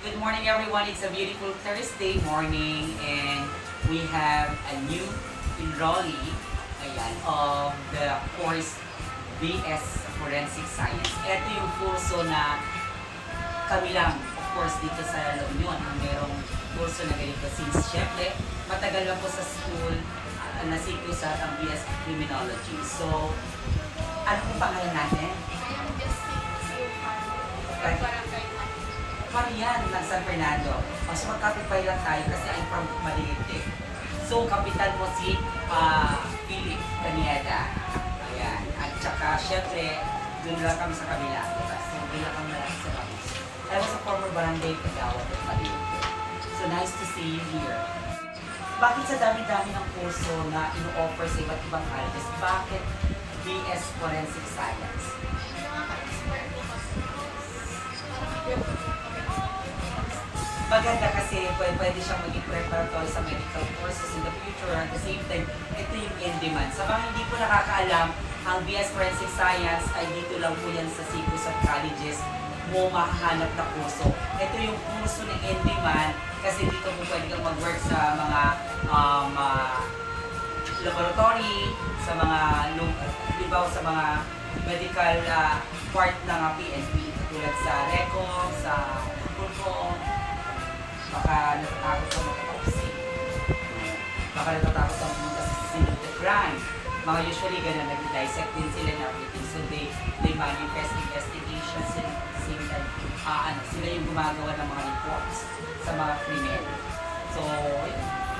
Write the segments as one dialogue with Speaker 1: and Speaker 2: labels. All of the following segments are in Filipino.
Speaker 1: Good morning everyone. It's a beautiful Thursday morning and we have a new enrollee of the course BS Forensic Science. Ito yung kurso na kami lang, of course, dito sa La Union ang merong kurso na ganito since syempre matagal lang po sa school nasikos sa ang BS Criminology. So, ano po pangalan natin?
Speaker 2: I am just
Speaker 1: Right.
Speaker 2: barangay
Speaker 1: Marian ng San Fernando. So magkapitbahay lang tayo kasi I'm from Malilitig. So kapitan mo si Philip Canieda. Ayan. At saka syempre, doon lang kami sa kabila. Diba? So bila kang malaki sa kami. I was a former barangay kagawad at Malilitig. So nice to see you here. Bakit sa dami-dami ng kurso na ino-offer sa iba't ibang colleges, bakit BS Forensic Science?
Speaker 2: nakaka-expert po kasi.
Speaker 1: Maganda kasi pwede siyang maging preparatory sa medical courses in the future. At the same time, ito yung in-demand. Sa mga hindi po nakakaalam, ang BS Forensic Science ay dito lang po yan sa SIGUS at colleges mo makahanap na kurso. Ito yung kurso na in-demand kasi dito po pwede kang mag-work sa mga laboratory, sa mga libaw sa mga medical part ng PNP tulad sa RECOM, sa PURCOM. Baka natatakot ka mag-autopsy. Baka natatakot ka pumunta sa scene of the crime. Mga usually ganun, nag-dissect din sila and everything. So they manifest investigations and same time, sila yung gumagawa ng mga reports sa mga krimen. So,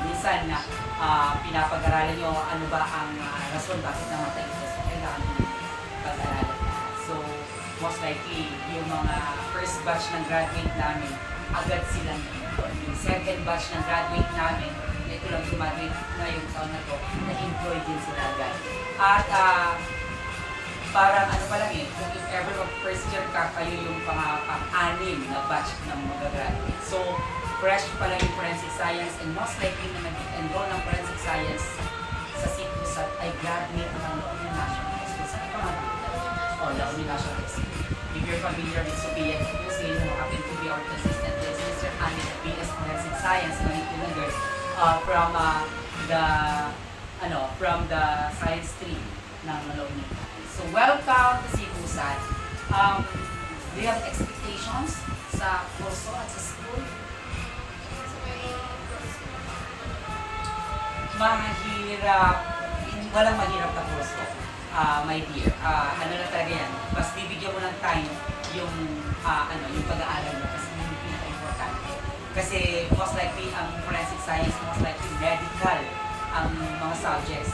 Speaker 1: minsan na pinapag-aralan nyo ano ba ang rason bakit namatay ito. So, kailangan nyo pag-aralan na. So, most likely, yung mga first batch ng graduate namin, agad silang yung second batch ng graduate namin, ito lang graduate na yung taon na to, na-employ din sila agad. At parang ano pa lang kung if ever mag first year ka, kayo yung pang-anim na batch ng mag-graduate. So, fresh pa lang yung forensic science and most likely na nag-enroll ng forensic science sa SIGUS ay graduate ng La Union National High School. Saan ka nga? La Union National High School. If you're familiar with Sophia Hussein, who happened to be our consistent Mr. Annie at BS Forensic Science, Manipulander, from the science stream ng La Union. So welcome to SIGUSan. Do you have expectations sa kurso at sa school? Mahirap, walang mahirap na kurso, my dear. Ano na talaga yan, mas bibigyan mo ng time yung yung pag-aaral mo kasi yun yung pinaka-importante. Kasi most likely ang forensic science, most likely medical ang mga subjects.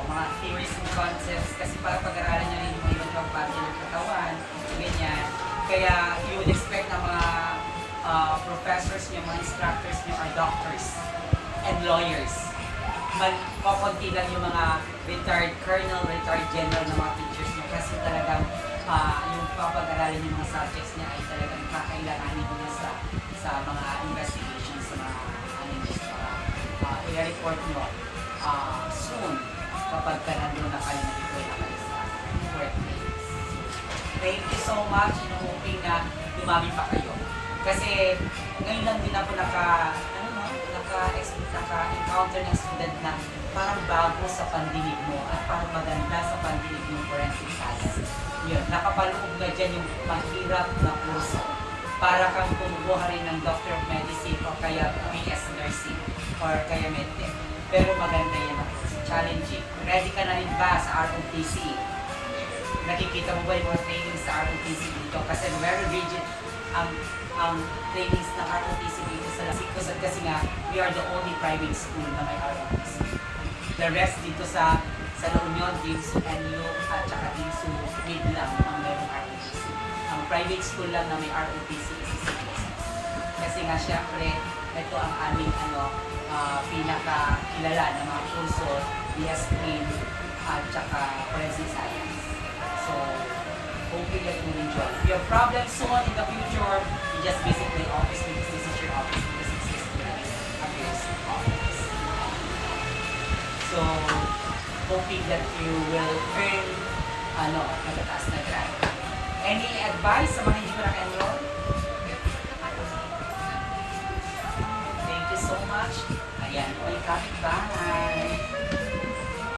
Speaker 1: Mga theories and concepts kasi para pag-aralan nyo rin yung iba't ibang parte ng katawan, ganyan. Kaya you would expect na mga professors nyo, mga instructors nyo are doctors and lawyers. Magpapunti lang yung mga retired colonel, retired general na mga teachers nyo kasi talagang yung papag-aralan yung mga subjects niya ay talagang kakailanganin niya sa mga investigations, sa mga i-report nyo soon kapag ka nandun na kayo na-deploy na kayo sa workplace. Thank you so much. Hoping na dumami pa kayo. Kasi ngayon lang din ako naka-encounter ng student na parang bago sa pandinig mo at parang maganda sa pandinig ng forensic science. Yun, nakapaloob na dyan yung mahirap na kurso para kang kumuha rin ng Doctor of Medicine o kaya BS Nursing or kaya MedTech. Pero maganda yan ang kurso. Challenging. Ready ka na rin ba sa ROTC? Nakikita mo ba yung mga trainings sa ROTC dito? Kasi very rigid ang trainings ng ROTC dito sa SIGUS kasi nga, we are the only private school na may ROTC. The rest dito sa La Union, DIMSU, NU, at saka DIMSU, mid lang ang mayroong ROTC. Ang private school lang na may ROTC is SIGUS. Kasi nga, syempre, ito ang aming pinaka-kilala na mga kurso, BS Crim, at saka Forensic Science. So, hoping that you enjoy. If you have problems soon in the future, you just visit my office because this is your office because it's just appears office. So, hoping that you will earn magataas na grade. Any advice sa mga hindi ko naka-enroll? much. Ayan, may kapit ba?